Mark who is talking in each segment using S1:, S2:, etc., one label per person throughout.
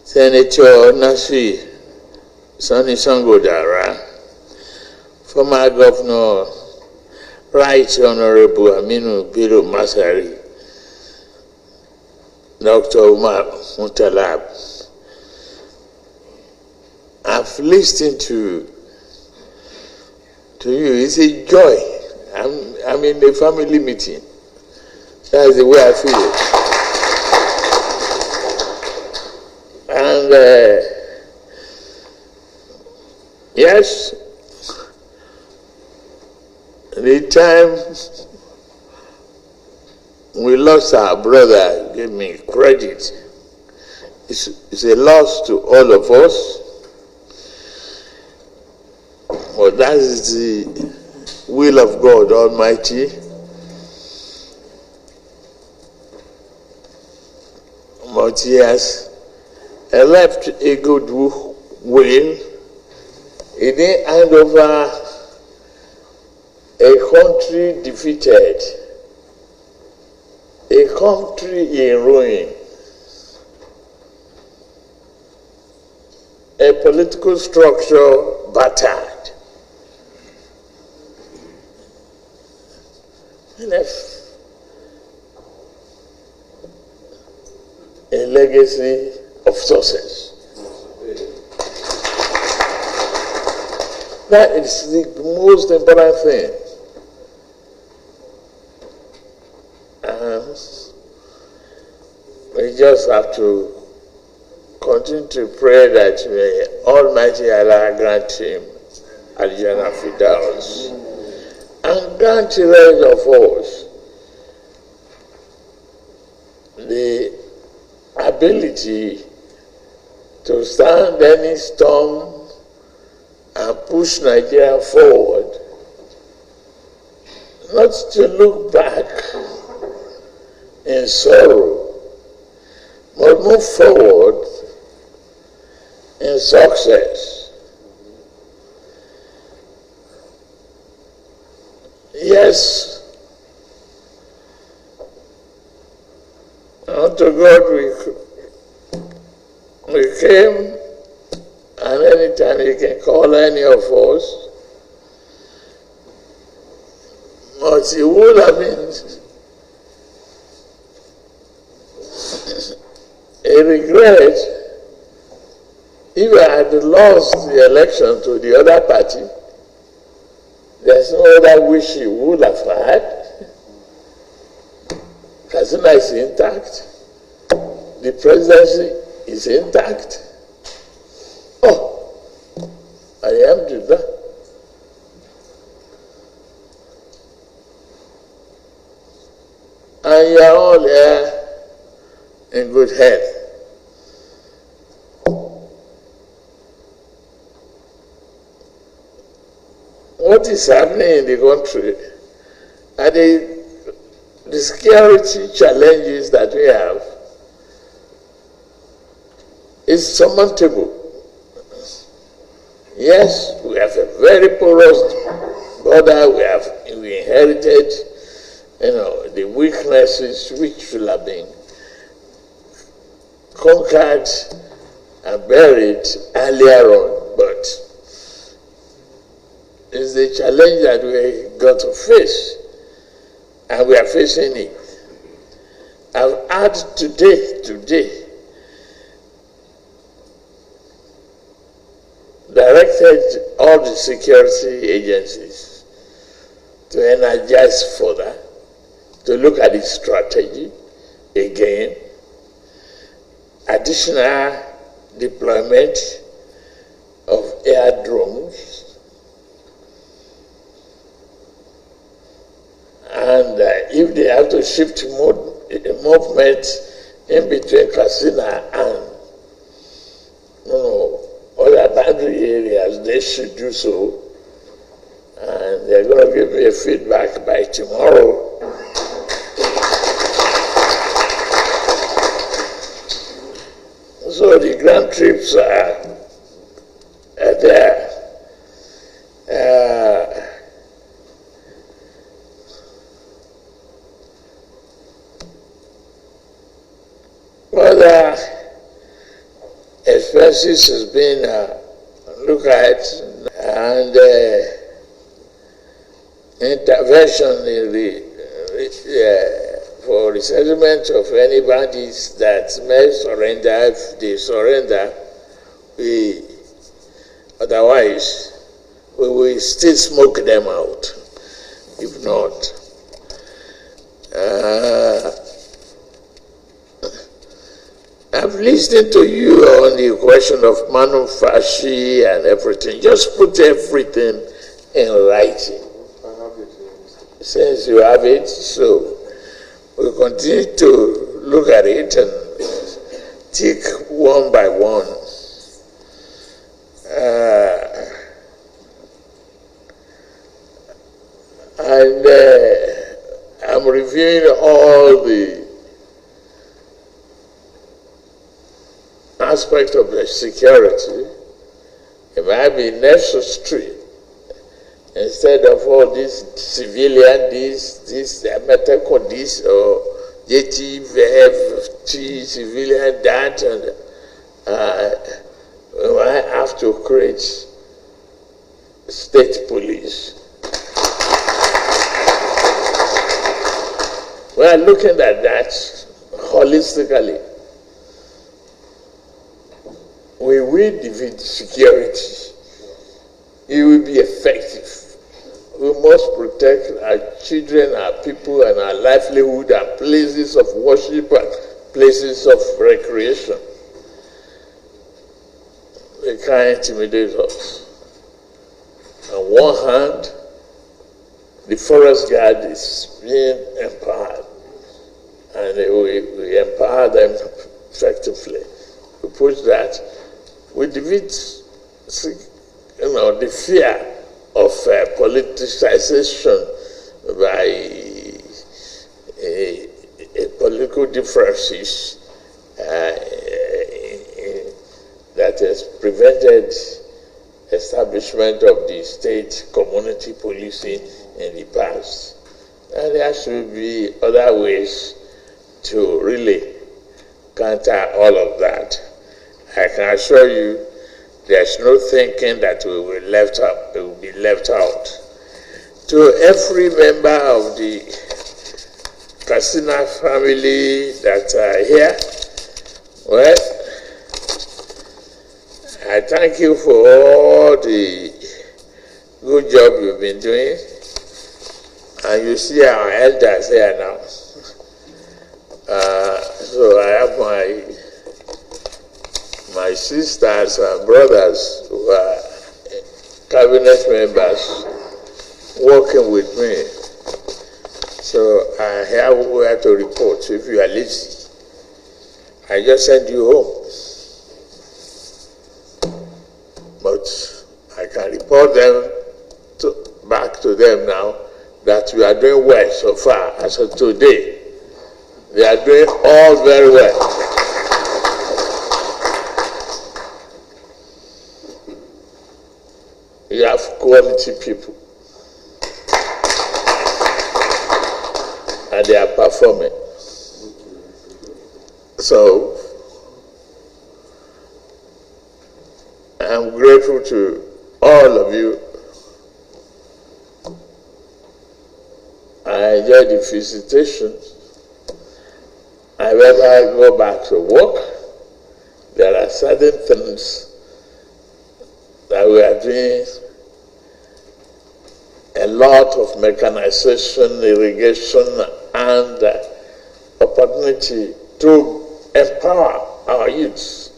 S1: Senator Nasi Sonny Sangodara, former Governor Right Honorable Aminu Bello Masari, Dr. Umar Mutalab. I've listened to you. It's a joy. I'm in a family meeting. That's the way I feel. And yes, the time we lost our brother, give me credit. It's a loss to all of us. But that is the will of God Almighty. But he has left a good will. He didn't hand over a country defeated, a country in ruin, a political structure battered. He left a legacy of success. That is the most important thing. We just have to continue to pray that may Almighty Allah grant him Al-Jannah Firdaus and grant the rest of us the ability to stand any storm and push Nigeria forward, not to look back in sorrow, but move forward in success. Yes, unto God we came, and anytime He can call any of us, but it would have been a regret if I had lost the election to the other party. There's no other wish he would have had. Katsina is intact. The presidency is intact. Oh, alhamdulillah. And you are all here in good health. What is happening in the country and the security challenges that we have is surmountable. Yes, we have a very porous border. We inherited, the weaknesses which should have been conquered and buried earlier on, but it's the challenge that we got to face, and we are facing it. I've had today, directed all the security agencies to energize further, to look at the strategy again, additional deployment of air drones, and if they have to shift movement in between Katsina and other boundary areas, they should do so. And they're going to give me a feedback by tomorrow. So the grand trips are there. But expenses has been looked at, and intervention in for the settlement of any bandits that may surrender. If they surrender, otherwise we will still smoke them out. If not, I've listened to you on the question of manufacturing and everything. Just put everything in writing. Since you have it, so we'll continue to look at it and tick one by one. And I'm reviewing all the aspects of the security. It might be necessary, instead of all this civilian, this medical, this, or JTVFT, civilian, that, and we might have to create state police. We are looking at that holistically. We will defeat security. It will be effective. We must protect our children, our people, and our livelihood, and places of worship and places of recreation. They can't intimidate us. On one hand, the forest guard is being empowered, and we empower them effectively. We push that. We defeat, the fear of politicization by political differences that has prevented establishment of the state community policing in the past. And there should be other ways to really counter all of that. I can assure you there's no thinking that we will be left out. To every member of the Katsina family that are here, well, I thank you for all the good job you've been doing. And you see our elders here now. So I have my sisters and brothers who are cabinet members working with me. So I have where to report. So if you are lazy, I just send you home. But I can report them back to them now that we are doing well so far. As of today, they are doing all very well. You have quality people, and they are performing. So I'm grateful to all of you. I enjoy the visitation. However, I go back to work. There are certain things that we are doing. A lot of mechanization, irrigation, and opportunity to empower our youths,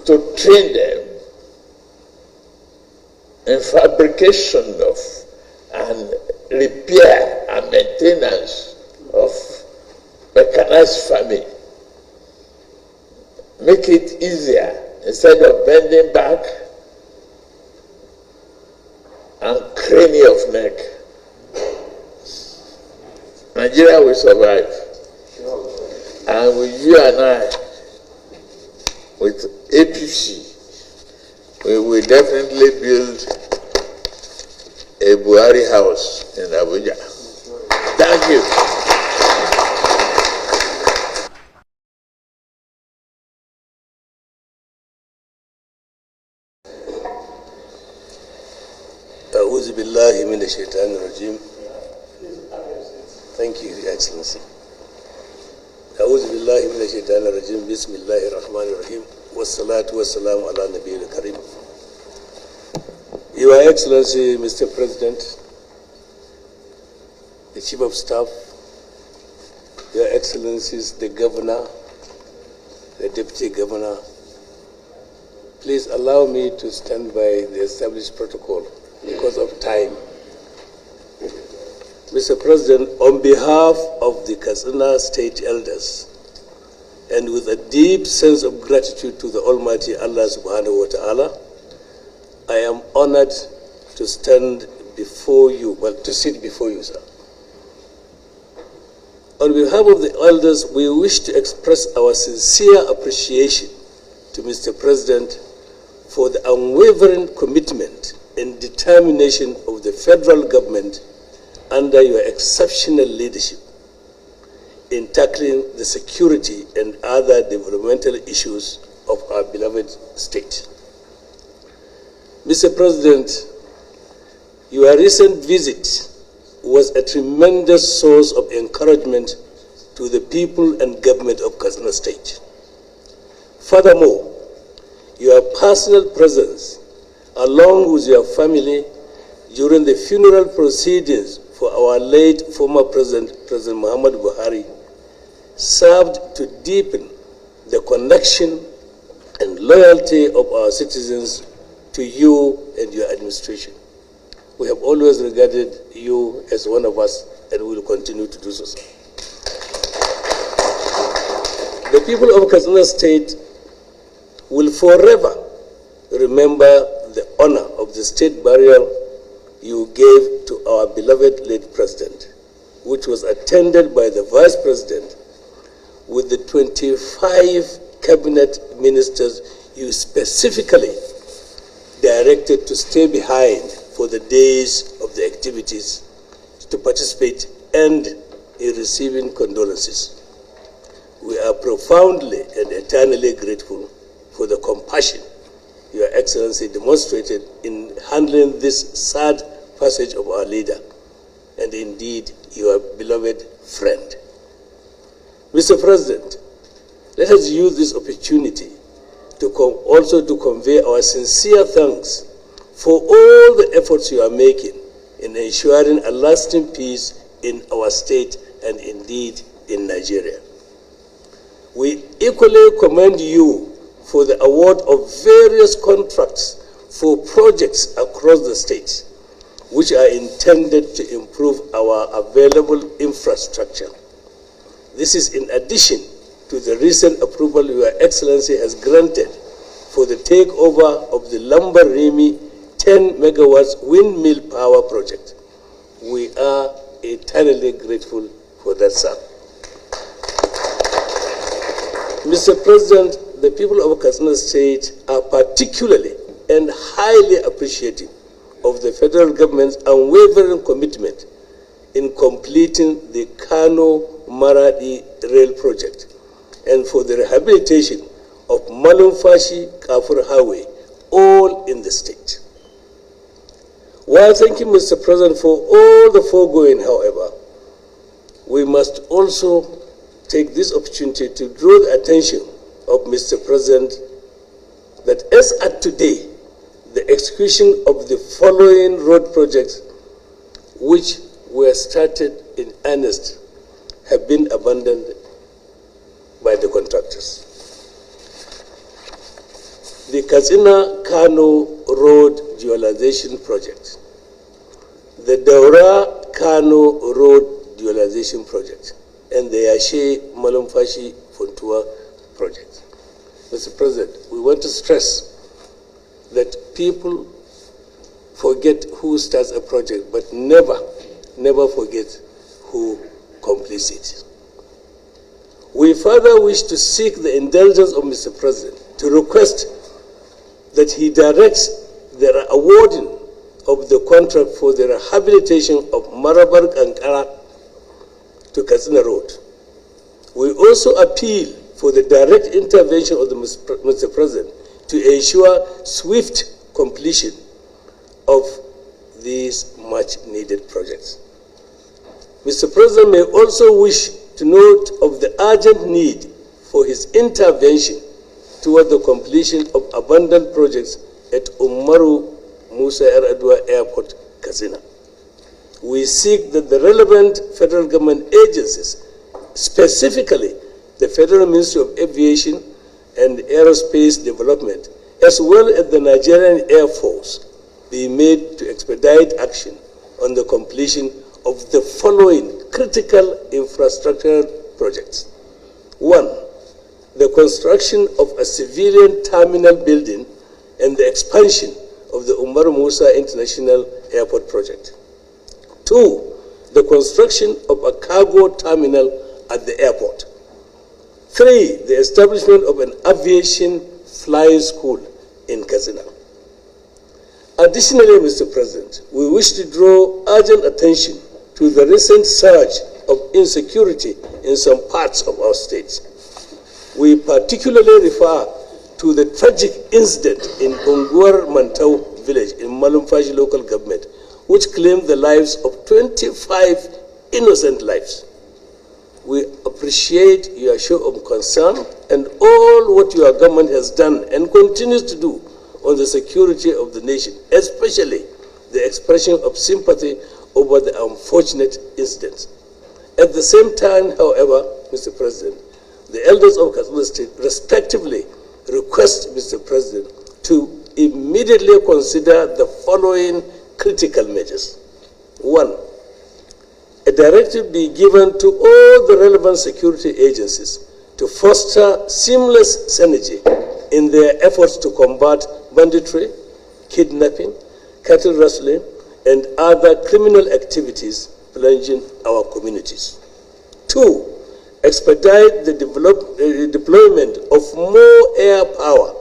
S1: to train them in fabrication of and repair and maintenance of mechanized farming. Make it easier instead of bending back and craning of neck. Nigeria will survive. And with you and I, with APC, we will definitely build a Buhari house in Abuja. Thank you.
S2: أعوذ بالله من الشيطان الرجيم. Thank you, Your Excellency. أعوذ بالله من الشيطان الرجيم. بسم الله الرحمن الرحيم. والصلاة والسلام على نبي الكريم. Your Excellency, Mr. President, the Chief of Staff, Your Excellencies, the Governor, the Deputy Governor, please allow me to stand by the established protocol because of time. Mr. President, on behalf of the Katsina State Elders, and with a deep sense of gratitude to the Almighty Allah subhanahu wa ta'ala, I am honored to stand before you, to sit before you, sir. On behalf of the elders, we wish to express our sincere appreciation to Mr. President for the unwavering commitment and determination of the federal government under your exceptional leadership in tackling the security and other developmental issues of our beloved state. Mr. President, your recent visit was a tremendous source of encouragement to the people and government of Katsina State. Furthermore, your personal presence, along with your family, during the funeral proceedings for our late former President Muhammad Buhari, served to deepen the connection and loyalty of our citizens to you and your administration. We have always regarded you as one of us, and we will continue to do so. The people of Katsina State will forever remember the honor of the state burial you gave to our beloved late president, which was attended by the vice president with the 25 cabinet ministers you specifically directed to stay behind for the days of the activities, to participate and in receiving condolences. We are profoundly and eternally grateful for the compassion Your Excellency demonstrated in handling this sad passage of our leader, and indeed your beloved friend. Mr. President, let us use this opportunity to also to convey our sincere thanks for all the efforts you are making in ensuring a lasting peace in our state and indeed in Nigeria. We equally commend you for the award of various contracts for projects across the state, which are intended to improve our available infrastructure. This is in addition to the recent approval Your Excellency has granted for the takeover of the Lambarimi 10 megawatts windmill power project. We are eternally grateful for that, sir. Mr. President, the people of Katsina State are particularly and highly appreciative of the federal government's unwavering commitment in completing the Kano-Maradi rail project and for the rehabilitation of Malumfashi-Kafur Highway, all in the state. While thanking Mr. President for all the foregoing, however, we must also take this opportunity to draw the attention of Mr. President that as at today, the execution of the following road projects, which were started in earnest, have been abandoned by the contractors. The Katsina-Kano Road Dualization Project, the Daura-Kano Road Dualization Project, and the Yashe-Malumfashi-Funtua Project. Mr. President, we want to stress that people forget who starts a project, but never forget who completes it. We further wish to seek the indulgence of Mr. President to request that he directs the awarding of the contract for the rehabilitation of Marabar Kankara to Katsina Road. We also appeal for the direct intervention of the Mr. President to ensure swift completion of these much-needed projects. Mr. President may also wish to note of the urgent need for his intervention toward the completion of abandoned projects at Umaru Musa Yar'Adua Airport, Katsina. We seek that the relevant federal government agencies, specifically the Federal Ministry of Aviation and Aerospace Development, as well as the Nigerian Air Force, be made to expedite action on the completion of the following critical infrastructural projects. 1. The construction of a civilian terminal building and the expansion of the Umaru Musa International Airport project. 2. The construction of a cargo terminal at the airport. 3. The establishment of an aviation flying school in Katsina. Additionally, Mr. President, we wish to draw urgent attention to the recent surge of insecurity in some parts of our state. We particularly refer to the tragic incident in Unguwar Mantau village in Malumfashi local government, which claimed the lives of 25 innocent lives. We appreciate your show of concern and all what your government has done and continues to do on the security of the nation, especially the expression of sympathy over the unfortunate incidents. At the same time, however, Mr. President, the elders of Katsina State respectively request Mr. President to immediately consider the following critical measures. 1. A directive be given to all the relevant security agencies to foster seamless synergy in their efforts to combat banditry, kidnapping, cattle rustling, and other criminal activities plunging our communities. 2. Expedite the deployment of more air power,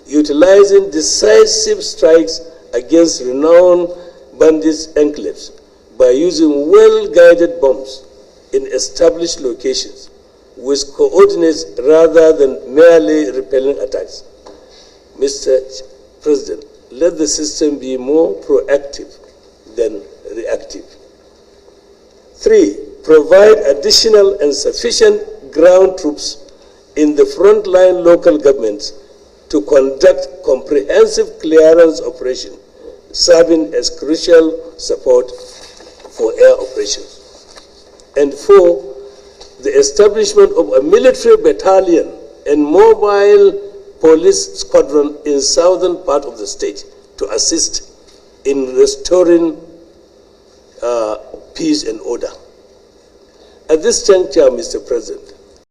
S2: utilizing decisive strikes against renowned bandits' enclaves by using well-guided bombs in established locations with coordinates rather than merely repelling attacks. Mr. President, let the system be more proactive than reactive. 3. Provide additional and sufficient ground troops in the frontline local governments to conduct comprehensive clearance operation, serving as crucial support for air operations. And 4, the establishment of a military battalion and mobile police squadron in southern part of the state to assist in restoring peace and order. At this juncture, Mr. President,